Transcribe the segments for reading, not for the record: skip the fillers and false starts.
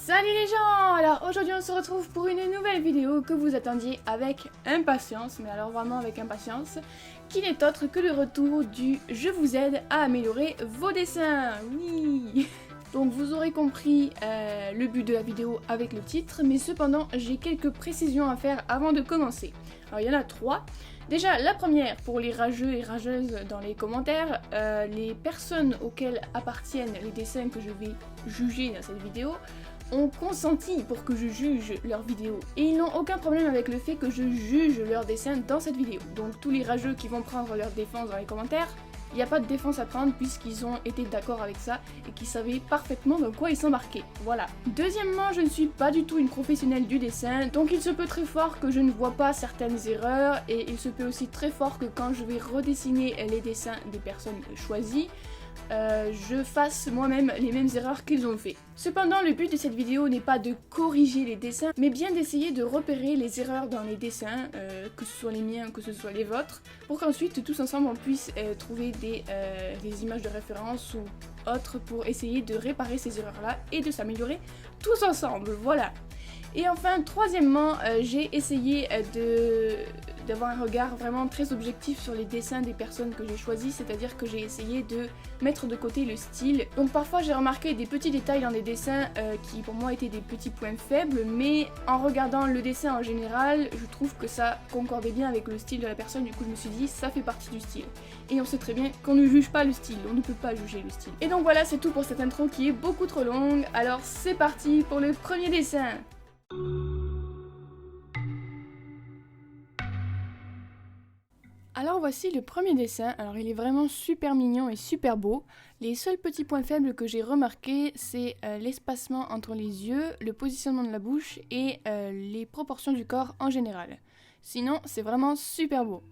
Salut les gens! Alors aujourd'hui on se retrouve pour une nouvelle vidéo que vous attendiez avec impatience, mais alors vraiment avec impatience, qui n'est autre que le retour du « Je vous aide à améliorer vos dessins ». Oui. Donc vous aurez compris le but de la vidéo avec le titre, mais cependant j'ai quelques précisions à faire avant de commencer. Alors il y en a 3. Déjà, la première, pour les rageux et rageuses dans les commentaires, les personnes auxquelles appartiennent les dessins que je vais juger dans cette vidéo ont consenti pour que je juge leurs vidéos. Et ils n'ont aucun problème avec le fait que je juge leurs dessins dans cette vidéo. Donc tous les rageux qui vont prendre leur défense dans les commentaires, il n'y a pas de défense à prendre puisqu'ils ont été d'accord avec ça et qu'ils savaient parfaitement dans quoi ils s'embarquaient. Voilà. Deuxièmement, je ne suis pas du tout une professionnelle du dessin, donc il se peut très fort que je ne vois pas certaines erreurs et il se peut aussi très fort que quand je vais redessiner les dessins des personnes choisies, je fasse moi-même les mêmes erreurs qu'ils ont fait. Cependant, le but de cette vidéo n'est pas de corriger les dessins, mais bien d'essayer de repérer les erreurs dans les dessins, que ce soit les miens, que ce soit les vôtres, pour qu'ensuite tous ensemble on puisse trouver des images de référence ou autres pour essayer de réparer ces erreurs-là et de s'améliorer tous ensemble, voilà. Et enfin, troisièmement, j'ai essayé d'avoir un regard vraiment très objectif sur les dessins des personnes que j'ai choisies, c'est-à-dire que j'ai essayé de mettre de côté le style. Donc parfois j'ai remarqué des petits détails dans des dessins qui pour moi étaient des petits points faibles, mais en regardant le dessin en général, je trouve que ça concordait bien avec le style de la personne, du coup je me suis dit ça fait partie du style. Et on sait très bien qu'on ne juge pas le style, on ne peut pas juger le style. Et donc voilà, c'est tout pour cette intro qui est beaucoup trop longue, alors c'est parti pour le premier dessin. Alors voici le premier dessin, alors il est vraiment super mignon et super beau. Les seuls petits points faibles que j'ai remarqués, c'est l'espacement entre les yeux, le positionnement de la bouche et les proportions du corps en général. Sinon, c'est vraiment super beau.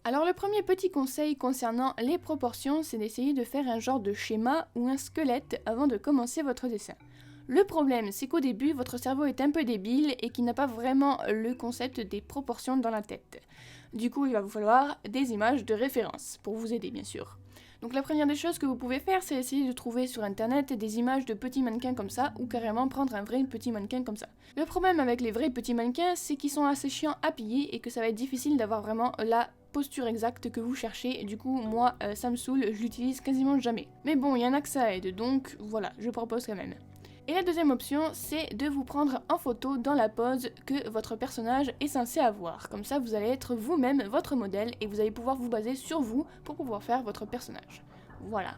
Alors le premier petit conseil concernant les proportions, c'est d'essayer de faire un genre de schéma ou un squelette avant de commencer votre dessin. Le problème, c'est qu'au début, votre cerveau est un peu débile et qu'il n'a pas vraiment le concept des proportions dans la tête. Du coup, il va vous falloir des images de référence, pour vous aider bien sûr. Donc la première des choses que vous pouvez faire, c'est essayer de trouver sur internet des images de petits mannequins comme ça, ou carrément prendre un vrai petit mannequin comme ça. Le problème avec les vrais petits mannequins, c'est qu'ils sont assez chiants à piller et que ça va être difficile d'avoir vraiment la posture exacte que vous cherchez, et du coup moi ça me saoule, je l'utilise quasiment jamais. Mais bon, il y en a que ça aide, donc voilà, je propose quand même. Et la deuxième option, c'est de vous prendre en photo dans la pose que votre personnage est censé avoir. Comme ça, vous allez être vous-même votre modèle et vous allez pouvoir vous baser sur vous pour pouvoir faire votre personnage. Voilà.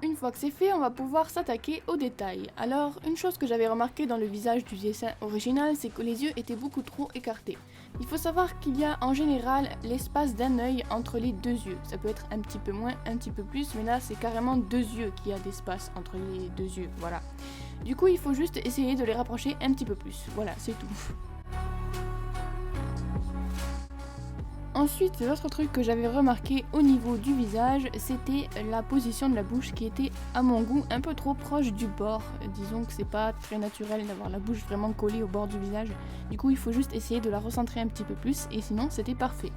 Une fois que c'est fait, on va pouvoir s'attaquer aux détails. Alors, une chose que j'avais remarqué dans le visage du dessin original, c'est que les yeux étaient beaucoup trop écartés. Il faut savoir qu'il y a en général l'espace d'un œil entre les deux yeux. Ça peut être un petit peu moins, un petit peu plus, mais là c'est carrément deux yeux qu'il y a d'espace entre les deux yeux, voilà. Du coup, il faut juste essayer de les rapprocher un petit peu plus, voilà, c'est tout. Ensuite, l'autre truc que j'avais remarqué au niveau du visage, c'était la position de la bouche qui était, à mon goût, un peu trop proche du bord. Disons que c'est pas très naturel d'avoir la bouche vraiment collée au bord du visage. Du coup, il faut juste essayer de la recentrer un petit peu plus, et sinon, c'était parfait.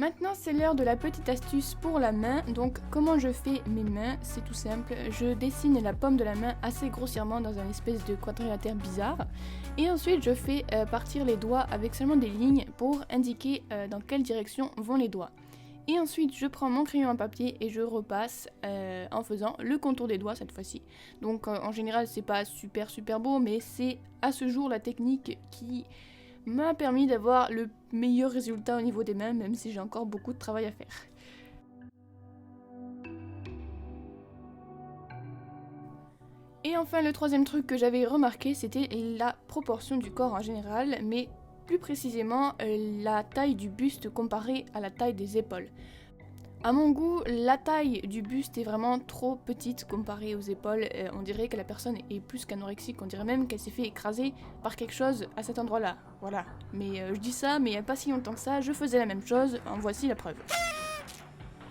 Maintenant, c'est l'heure de la petite astuce pour la main. Donc, comment je fais mes mains? C'est tout simple. Je dessine la paume de la main assez grossièrement dans un espèce de quadrilatère bizarre. Et ensuite, je fais partir les doigts avec seulement des lignes pour indiquer dans quelle direction vont les doigts. Et ensuite, je prends mon crayon à papier et je repasse en faisant le contour des doigts cette fois-ci. Donc, en général, c'est pas super beau, mais c'est à ce jour la technique qui m'a permis d'avoir le meilleur résultat au niveau des mains, même si j'ai encore beaucoup de travail à faire. Et enfin, le troisième truc que j'avais remarqué, c'était la proportion du corps en général, mais plus précisément la taille du buste comparée à la taille des épaules. À mon goût, la taille du buste est vraiment trop petite comparée aux épaules. On dirait que la personne est plus qu'anorexique, on dirait même qu'elle s'est fait écraser par quelque chose à cet endroit-là. Voilà. Mais je dis ça, mais il n'y a pas si longtemps que ça, je faisais la même chose, en voici la preuve.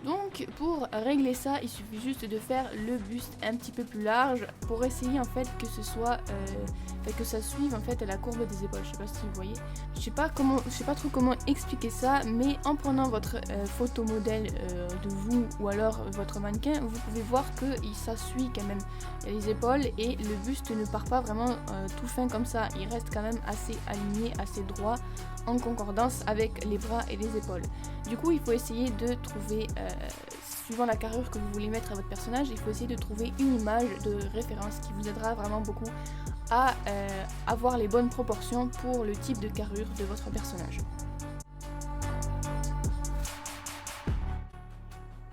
Donc pour régler ça, il suffit juste de faire le buste un petit peu plus large pour essayer en fait que ce soit que ça suive en fait la courbe des épaules. Je sais pas si vous voyez. Je sais pas trop comment expliquer ça, mais en prenant votre photo modèle de vous ou alors votre mannequin, vous pouvez voir que ça suit quand même les épaules et le buste ne part pas vraiment tout fin comme ça. Il reste quand même assez aligné, assez droit, en concordance avec les bras et les épaules. Du coup, il faut essayer de trouver, suivant la carrure que vous voulez mettre à votre personnage, il faut essayer de trouver une image de référence qui vous aidera vraiment beaucoup à avoir les bonnes proportions pour le type de carrure de votre personnage.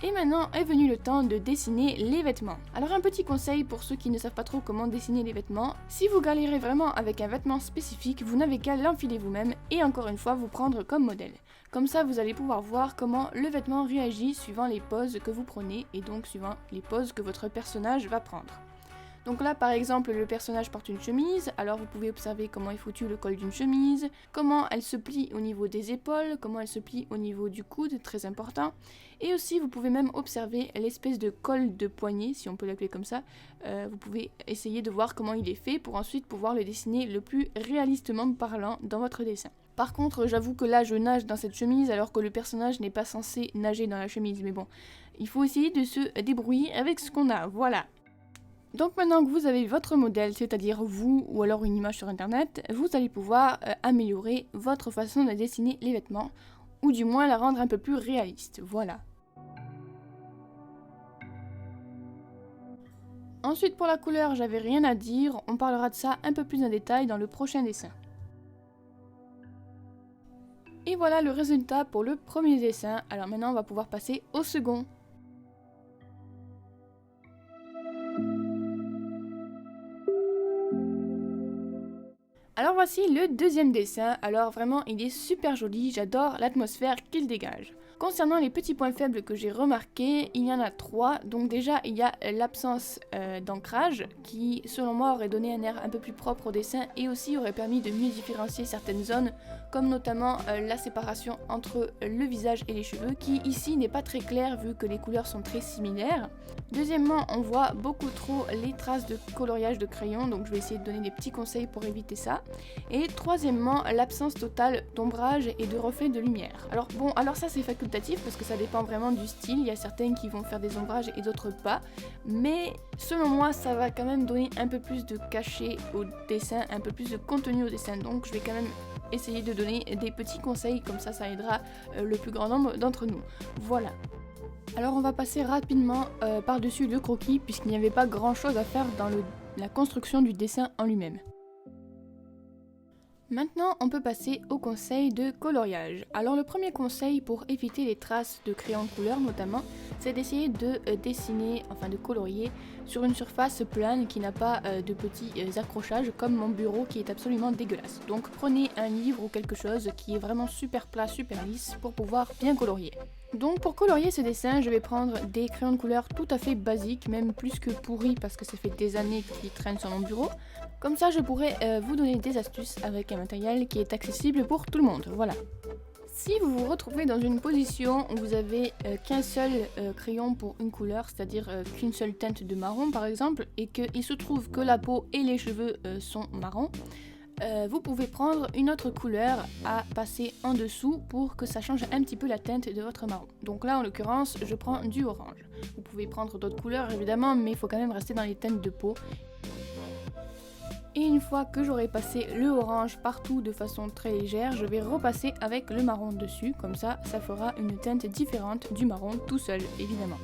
Et maintenant est venu le temps de dessiner les vêtements. Alors un petit conseil pour ceux qui ne savent pas trop comment dessiner les vêtements, si vous galérez vraiment avec un vêtement spécifique, vous n'avez qu'à l'enfiler vous-même et encore une fois vous prendre comme modèle. Comme ça vous allez pouvoir voir comment le vêtement réagit suivant les poses que vous prenez et donc suivant les poses que votre personnage va prendre. Donc là par exemple le personnage porte une chemise, alors vous pouvez observer comment est foutu le col d'une chemise, comment elle se plie au niveau des épaules, comment elle se plie au niveau du coude, très important. Et aussi vous pouvez même observer l'espèce de col de poignet, si on peut l'appeler comme ça. Vous pouvez essayer de voir comment il est fait pour ensuite pouvoir le dessiner le plus réalistement parlant dans votre dessin. Par contre j'avoue que là je nage dans cette chemise alors que le personnage n'est pas censé nager dans la chemise, mais bon, il faut essayer de se débrouiller avec ce qu'on a, voilà. Donc maintenant que vous avez votre modèle, c'est-à-dire vous ou alors une image sur internet, vous allez pouvoir améliorer votre façon de dessiner les vêtements, ou du moins la rendre un peu plus réaliste, voilà. Ensuite pour la couleur, j'avais rien à dire, on parlera de ça un peu plus en détail dans le prochain dessin. Et voilà le résultat pour le premier dessin, alors maintenant on va pouvoir passer au second. Alors voici le deuxième dessin, alors vraiment il est super joli, j'adore l'atmosphère qu'il dégage. Concernant les petits points faibles que j'ai remarqués, il y en a 3, donc déjà il y a l'absence d'ancrage qui selon moi aurait donné un air un peu plus propre au dessin et aussi aurait permis de mieux différencier certaines zones comme notamment la séparation entre le visage et les cheveux qui ici n'est pas très claire vu que les couleurs sont très similaires. Deuxièmement, on voit beaucoup trop les traces de coloriage de crayon, donc je vais essayer de donner des petits conseils pour éviter ça. Et troisièmement, l'absence totale d'ombrage et de reflets de lumière. Alors ça c'est facultatif parce que ça dépend vraiment du style, il y a certaines qui vont faire des ombrages et d'autres pas, mais selon moi ça va quand même donner un peu plus de cachet au dessin, un peu plus de contenu au dessin, donc je vais quand même essayer de donner des petits conseils, comme ça aidera le plus grand nombre d'entre nous. Voilà. Alors on va passer rapidement par-dessus le croquis puisqu'il n'y avait pas grand chose à faire dans la construction du dessin en lui-même. Maintenant on peut passer au conseil de coloriage. Alors le premier conseil pour éviter les traces de crayon de couleur notamment, c'est d'essayer de dessiner, enfin de colorier sur une surface plane qui n'a pas de petits accrochages comme mon bureau qui est absolument dégueulasse. Donc prenez un livre ou quelque chose qui est vraiment super plat, super lisse pour pouvoir bien colorier. Donc pour colorier ce dessin, je vais prendre des crayons de couleur tout à fait basiques, même plus que pourris parce que ça fait des années qu'ils traînent sur mon bureau. Comme ça je pourrais vous donner des astuces avec un matériel qui est accessible pour tout le monde, voilà. Si vous vous retrouvez dans une position où vous avez qu'un seul crayon pour une couleur, c'est-à-dire qu'une seule teinte de marron par exemple, et qu'il se trouve que la peau et les cheveux sont marrons, vous pouvez prendre une autre couleur à passer en dessous pour que ça change un petit peu la teinte de votre marron. Donc là en l'occurrence je prends du orange. Vous pouvez prendre d'autres couleurs évidemment, mais il faut quand même rester dans les teintes de peau. Et une fois que j'aurai passé le orange partout de façon très légère, je vais repasser avec le marron dessus, comme ça fera une teinte différente du marron tout seul évidemment.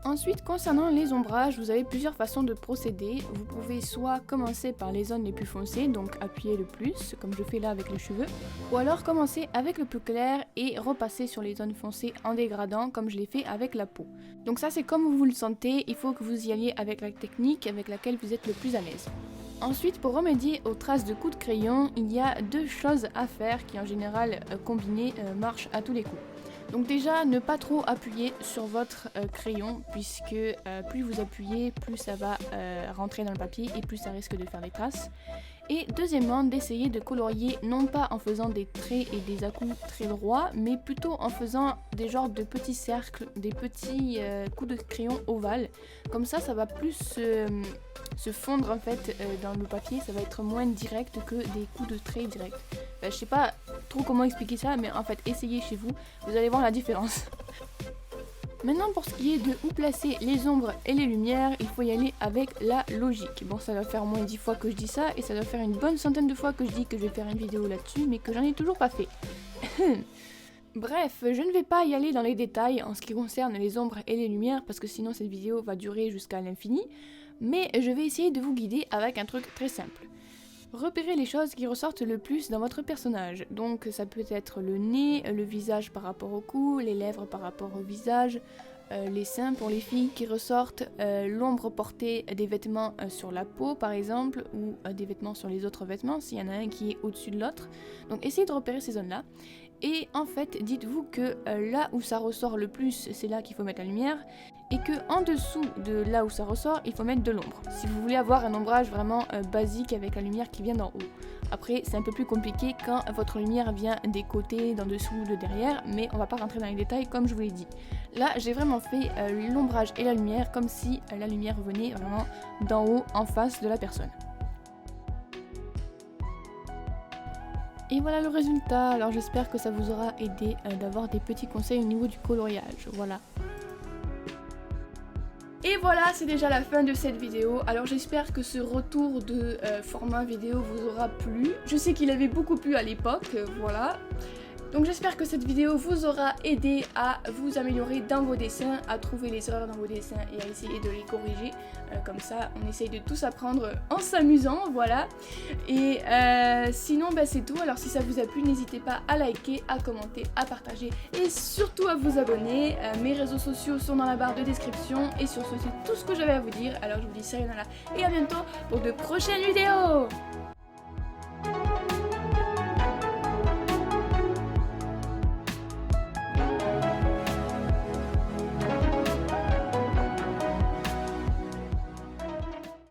Ensuite, concernant les ombrages, vous avez plusieurs façons de procéder. Vous pouvez soit commencer par les zones les plus foncées, donc appuyer le plus, comme je fais là avec les cheveux, ou alors commencer avec le plus clair et repasser sur les zones foncées en dégradant, comme je l'ai fait avec la peau. Donc ça c'est comme vous le sentez, il faut que vous y alliez avec la technique avec laquelle vous êtes le plus à l'aise. Ensuite, pour remédier aux traces de coups de crayon, il y a deux choses à faire qui en général combinées marchent à tous les coups. Donc déjà, ne pas trop appuyer sur votre crayon puisque plus vous appuyez, plus ça va rentrer dans le papier et plus ça risque de faire des traces. Et deuxièmement, d'essayer de colorier non pas en faisant des traits et des à-coups très droits, mais plutôt en faisant des genres de petits cercles, des petits coups de crayon ovales. Comme ça va plus se fondre en fait dans le papier, ça va être moins direct que des coups de trait directs. Je sais pas trop comment expliquer ça, mais en fait essayez chez vous, vous allez voir la différence. Maintenant pour ce qui est de où placer les ombres et les lumières, il faut y aller avec la logique. Bon, ça doit faire au moins 10 fois que je dis ça et ça doit faire une bonne centaine de fois que je dis que je vais faire une vidéo là-dessus mais que j'en ai toujours pas fait. Bref, je ne vais pas y aller dans les détails en ce qui concerne les ombres et les lumières parce que sinon cette vidéo va durer jusqu'à l'infini, mais je vais essayer de vous guider avec un truc très simple. Repérez les choses qui ressortent le plus dans votre personnage. Donc ça peut être le nez, le visage par rapport au cou, les lèvres par rapport au visage, les seins pour les filles qui ressortent, l'ombre portée des vêtements sur la peau par exemple, ou des vêtements sur les autres vêtements s'il y en a un qui est au-dessus de l'autre. Donc essayez de repérer ces zones-là. Et en fait, dites-vous que là où ça ressort le plus, c'est là qu'il faut mettre la lumière, et que en dessous de là où ça ressort, il faut mettre de l'ombre. Si vous voulez avoir un ombrage vraiment basique avec la lumière qui vient d'en haut. Après, c'est un peu plus compliqué quand votre lumière vient des côtés, d'en dessous, de derrière, mais on va pas rentrer dans les détails comme je vous l'ai dit. Là, j'ai vraiment fait l'ombrage et la lumière comme si la lumière venait vraiment d'en haut, en face de la personne. Et voilà le résultat, alors j'espère que ça vous aura aidé d'avoir des petits conseils au niveau du coloriage, voilà. Et voilà, c'est déjà la fin de cette vidéo. Alors j'espère que ce retour de format vidéo vous aura plu. Je sais qu'il avait beaucoup plu à l'époque, voilà. Donc j'espère que cette vidéo vous aura aidé à vous améliorer dans vos dessins, à trouver les erreurs dans vos dessins et à essayer de les corriger. Comme ça, on essaye de tous apprendre en s'amusant, voilà. Et sinon, c'est tout. Alors si ça vous a plu, n'hésitez pas à liker, à commenter, à partager et surtout à vous abonner. Mes réseaux sociaux sont dans la barre de description. Et sur ce, c'est tout ce que j'avais à vous dire. Alors je vous dis sayonara et à bientôt pour de prochaines vidéos.